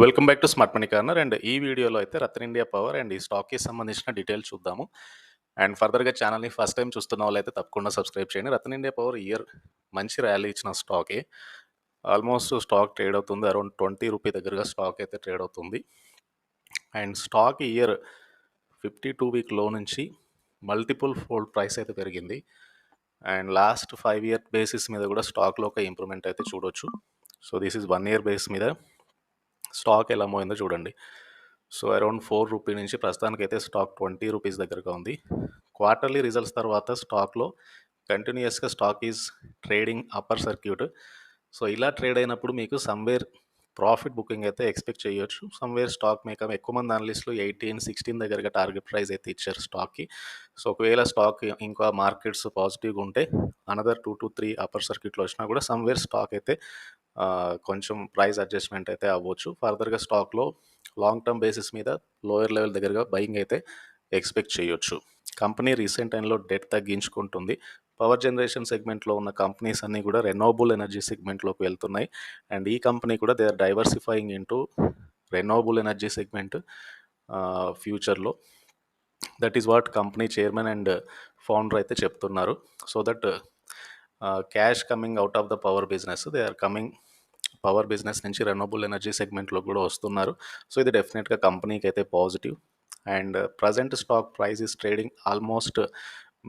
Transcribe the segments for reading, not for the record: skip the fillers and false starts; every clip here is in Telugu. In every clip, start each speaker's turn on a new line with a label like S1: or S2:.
S1: Welcome back to smart money corner. And ఈ వీడియోలో అయితే రతన్ ఇండియా పవర్ అండ్ ఈ స్టాక్కి సంబంధించిన డీటెయిల్స్ చూద్దాము. అండ్ ఫర్దర్గా ఛానల్ని ఫస్ట్ టైం చూస్తున్న వాళ్ళైతే తప్పకుండా సబ్స్క్రైబ్ చేయండి. రతన్ ఇండియా పవర్ ఇయర్ మంచి ర్యాలీ ఇచ్చిన స్టాకే. ఆల్మోస్ట్ స్టాక్ ట్రేడ్ అవుతుంది అరౌండ్ 20 రూపీ దగ్గరగా స్టాక్ అయితే ట్రేడ్ అవుతుంది. అండ్ స్టాక్ ఇయర్ 52 వీక్ లో నుంచి మల్టిపుల్ ఫోల్డ్ ప్రైస్ అయితే పెరిగింది. అండ్ లాస్ట్ 5 ఇయర్ బేసిస్ మీద కూడా స్టాక్లో ఒక ఇంప్రూవ్మెంట్ అయితే చూడొచ్చు. So this is 1 year base మీద స్టాక్ ఎలా మోయిందో చూడండి. సో అరౌండ్ 4 రూపీ నుంచి ప్రస్తుతానికైతే స్టాక్ 20 రూపీస్ దగ్గరగా ఉంది. క్వార్టర్లీ రిజల్ట్స్ తర్వాత స్టాక్లో కంటిన్యూస్గా stock is trading upper circuit. So ఇలా ట్రేడ్ అయినప్పుడు మీకు సమ్వేర్ ప్రాఫిట్ బుకింగ్ అయితే ఎక్స్పెక్ట్ చేయొచ్చు. సమ్వేర్ స్టాక్ మీకు ఎక్కువ మంది అనలిస్టులు 18-16 దగ్గరగా టార్గెట్ ప్రైస్ అయితే ఇచ్చారు స్టాక్కి. సో ఒకవేళ స్టాక్ ఇంకా మార్కెట్స్ పాజిటివ్గా ఉంటే అనదర్ 2 to 3 అప్పర్ సర్క్యూట్లో వచ్చినా కూడా సమ్వేర్ స్టాక్ అయితే కొంచెం ప్రైస్ అడ్జస్ట్మెంట్ అయితే అవ్వచ్చు. ఫర్దర్గా స్టాక్లో లాంగ్ టర్మ్ బేసిస్ మీద లోయర్ లెవెల్ దగ్గరగా బయింగ్ అయితే ఎక్స్పెక్ట్ చేయొచ్చు. కంపెనీ రీసెంట్ టైంలో డెట్ తగ్గించుకుంటుంది. పవర్ జనరేషన్ సెగ్మెంట్లో ఉన్న కంపెనీస్ అన్నీ కూడా రెన్యూవబుల్ ఎనర్జీ సెగ్మెంట్లోకి వెళ్తున్నాయి. అండ్ ఈ కంపెనీ కూడా they are diversifying into renewable energy segment ఫ్యూచర్లో. That is what company chairman and founder అయితే చెప్తున్నారు. So that cash coming out of the power business, they are coming power business నుంచి రెన్యూవబుల్ ఎనర్జీ సెగ్మెంట్లో కూడా వస్తున్నారు. సో ఇది డెఫినెట్గా కంపెనీకి అయితే positive. And present stock price is trading almost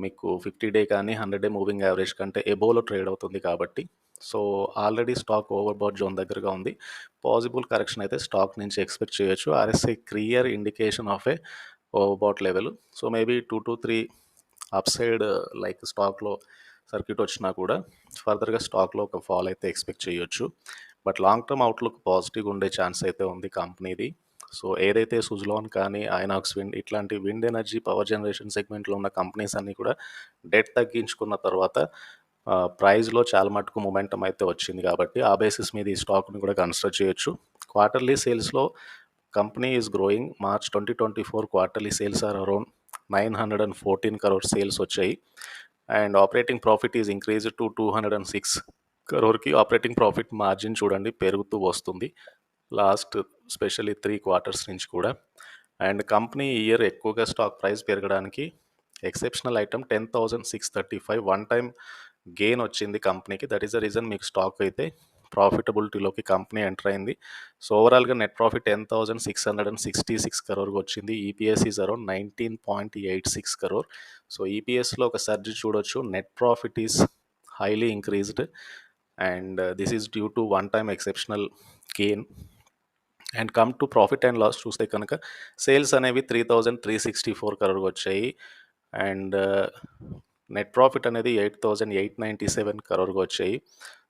S1: మీకు 50 డే కానీ 100 డే మూవింగ్ యావరేజ్ కంటే ఎబోలో ట్రేడ్ అవుతుంది కాబట్టి so already stock overbought zone దగ్గరగా ఉంది. పాసిబుల్ కరెక్షన్ అయితే స్టాక్ నుంచి ఎక్స్పెక్ట్ చేయొచ్చు. RSI clear indication of A overbought level. So maybe 2 to 3 up side like స్టాక్లో సర్క్యూట్ వచ్చినా కూడా ఫర్దర్గా స్టాక్లో ఒక ఫాల్ అయితే ఎక్స్పెక్ట్ చేయొచ్చు. బట్ లాంగ్ టర్మ్ అవుట్లుక్ పాజిటివ్గా ఉండే ఛాన్స్ అయితే ఉంది కంపెనీది. సో ఏదైతే సుజలాన్ కానీ ఐనాక్స్ విండ్ ఇట్లాంటి విండ్ ఎనర్జీ పవర్ జనరేషన్ సెగ్మెంట్లో ఉన్న కంపెనీస్ అన్నీ కూడా డెట్ తగ్గించుకున్న తర్వాత ప్రైస్లో చాలా మటుకు మొమెంటం అయితే వచ్చింది కాబట్టి ఆ బేసిస్ మీద ఈ స్టాక్ని కూడా కన్సిడర్ చేయొచ్చు. క్వార్టర్లీ సేల్స్లో company is growing. March 2024 quarterly sales are around 914 crore sales వచ్చాయి. And operating profit is increase to 206 crore. Operating profit margin చూడండి పెరుగుతూ వస్తుంది లాస్ట్ స్పెషల్లీ 3 quarters నుంచి కూడా. అండ్ కంపెనీ ఇయర్ ఎక్కువగా స్టాక్ ప్రైస్ పెరగడానికి exceptional item 10,635 one time gain వచ్చింది కంపెనీకి. దట్ ఈస్ ద రీజన్ మీకు స్టాక్ అయితే ప్రాఫిటబిలిటీలోకి కంపెనీ ఎంటర్ అయింది. సో ఓవరాల్గా నెట్ ప్రాఫిట్ 10,666 crore వచ్చింది. EPS is around 19.86 crore. So ఈపీఎస్లో ఒక సర్జ్ చూడొచ్చు. Net profit is highly increased and this is due to one time exceptional gain. And come to profit and loss చూస్తే కనుక సేల్స్ అనేవి 3,364 crore వచ్చాయి. అండ్ నెట్ ప్రాఫిట్ అనేది 8,897 crore వచ్చాయి.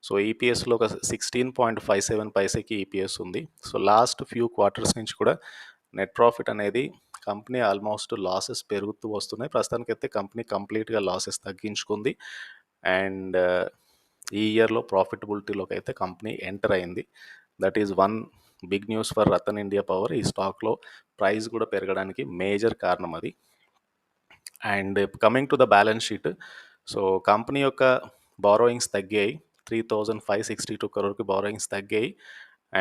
S1: సో ఈపీఎస్లో ఒక 16.57 పైసకి ఈపీఎస్ ఉంది. సో లాస్ట్ ఫ్యూ క్వార్టర్స్ నుంచి కూడా నెట్ ప్రాఫిట్ అనేది కంపెనీ ఆల్మోస్ట్ లాసెస్ పెరుగుతూ వస్తున్నాయి. ప్రస్తుతానికైతే కంపెనీ కంప్లీట్గా లాసెస్ తగ్గించుకుంది. అండ్ ఈ ఇయర్లో ప్రాఫిటబిలిటీలోకి అయితే కంపెనీ ఎంటర్ అయింది. That is one big news for Ratan India power. ఈ స్టాక్లో ప్రైస్ కూడా పెరగడానికి మేజర్ కారణం అది. And coming to the balance sheet, so company యొక్క బారోయింగ్స్ తగ్గాయి. 3,562 crore బారోయింగ్స్ తగ్గాయి.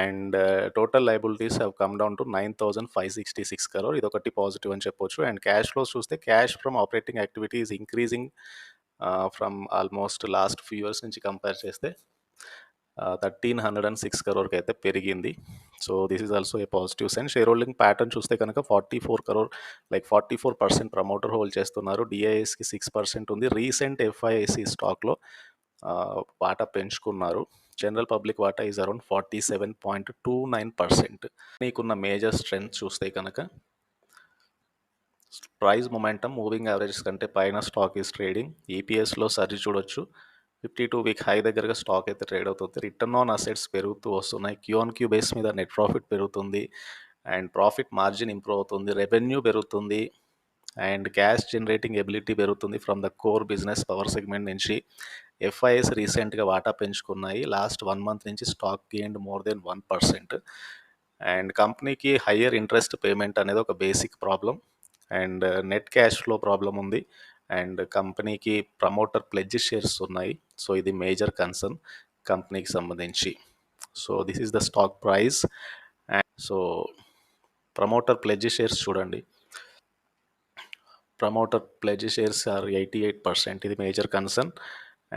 S1: And total liabilities have come down to 9,566 crore. ఇది ఒకటి పాజిటివ్ అని చెప్పొచ్చు. అండ్ క్యాష్ ఫ్లోస్ చూస్తే cash from operating activity is increasing from almost last few years నుంచి కంపేర్ చేస్తే 1,306 crore అయితే పెరిగింది. So this is also a positive sign. Share holding pattern చూస్తే కనుక 44 crore లైక్ 44% ప్రమోటర్ హోల్డ్ చేస్తున్నారు. డిఐఎస్కి 6% ఉంది. రీసెంట్ ఎఫ్ఐఐసి స్టాక్లో వాటా పెంచుకున్నారు. జనరల్ పబ్లిక్ వాటా ఈజ్ అరౌండ్ 47.29%. మీకున్న మేజర్ స్ట్రెంగ్త్ చూస్తే కనుక ప్రైస్ మొమెంటమ్ మూవింగ్ యావరేజెస్ కంటే పైన స్టాక్ ఈజ్ ట్రేడింగ్. ఈపీఎస్లో సర్జ్ చూడొచ్చు. 52 వీక్ హై దగ్గరగా స్టాక్ అయితే ట్రేడ్ అవుతుంది. రిటర్న్ ఆన్ అసెట్స్ పెరుగుతూ వస్తున్నాయి. క్యూ బేస్ మీద నెట్ ప్రాఫిట్ పెరుగుతుంది. అండ్ ప్రాఫిట్ మార్జిన్ ఇంప్రూవ్ అవుతుంది. రెవెన్యూ పెరుగుతుంది. అండ్ క్యాష్ జనరేటింగ్ ఎబిలిటీ పెరుగుతుంది from the core business power segment నుంచి. ఎఫ్ఐఎస్ రీసెంట్గా వాటా పెంచుకున్నాయి. లాస్ట్ 1 month నుంచి stock gained more than 1%. And కంపెనీకి హయ్యర్ ఇంట్రెస్ట్ పేమెంట్ అనేది ఒక basic problem. And net cash flow problem ఉంది. అండ్ కంపెనీకి ప్రమోటర్ ప్లెడ్జ్ షేర్స్ ఉన్నాయి. సో ఇది మేజర్ కన్సర్న్ కంపెనీకి సంబంధించి. So this is the stock price. So promoter pledge shares చూడండి. Promoter pledge shares are 88%. ఇది major concern.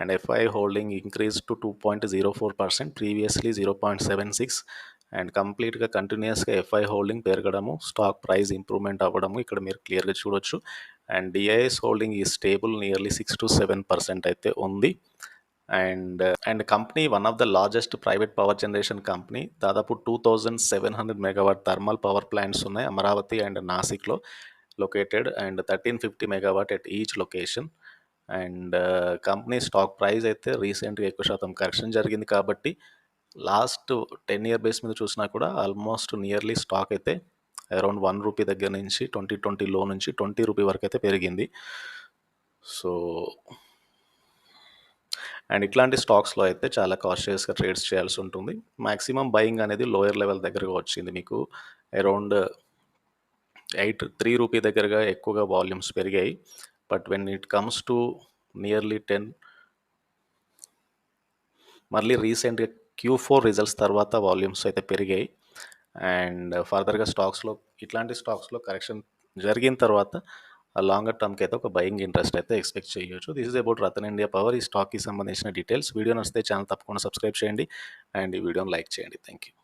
S1: And FI holding increase to 2.04%, previously 0.76. And కంప్లీట్గా కంటిన్యూస్గా ఎఫ్ఐ హోల్డింగ్ పెరగడము, స్టాక్ ప్రైస్ ఇంప్రూవ్మెంట్ అవ్వడము ఇక్కడ మీరు క్లియర్గా చూడొచ్చు. అండ్ డిఐఎస్ హోల్డింగ్ ఈ స్టేబుల్, నియర్లీ 6-7% అయితే ఉంది. And company one of the largest private power generation company. దాదాపు 2700 మెగావాట్ థర్మల్ పవర్ ప్లాంట్స్ ఉన్నాయి అమరావతి అండ్ నాసిక్లో located, and 1350 megawatt at each location. And company stock price అయితే రీసెంట్గా ఎక్కువ శాతం కరెక్షన్ జరిగింది కాబట్టి లాస్ట్ 10-year బేస్ మీద చూసినా కూడా ఆల్మోస్ట్ నియర్లీ స్టాక్ అయితే అరౌండ్ ₹1 దగ్గర నుంచి 2020 నుంచి ₹20 వరకు అయితే పెరిగింది. సో అండ్ ఇట్లాంటి స్టాక్స్లో అయితే చాలా కాషియస్గా ట్రేడ్స్ చేయాల్సి ఉంటుంది. మ్యాక్సిమం బయింగ్ అనేది లోయర్ లెవెల్ దగ్గరగా వచ్చింది. మీకు అరౌండ్ ₹3 దగ్గరగా ఎక్కువగా వాల్యూమ్స్ పెరిగాయి. But when it comes to nearly 10, మళ్ళీ రీసెంట్గా Q4 రిజల్ట్స్ తర్వాత వాల్యూమ్స్ అయితే పెరిగాయి. అండ్ ఫర్దర్గా ఇట్లాంటి స్టాక్స్లో కరెక్షన్ జరిగిన తర్వాత లాంగర్ టర్మ్కి అయితే ఒక బయింగ్ ఇంట్రెస్ట్ అయితే ఎక్స్పెక్ట్ చేయొచ్చు. This is about Ratan India power. ఈ స్టాక్కి సంబంధించిన డీటెయిల్స్. వీడియో నచ్చితే ఛానల్ తప్పకుండా సబ్స్క్రైబ్ చేయండి అండ్ ఈ వీడియోని లైక్ చేయండి. Thank you.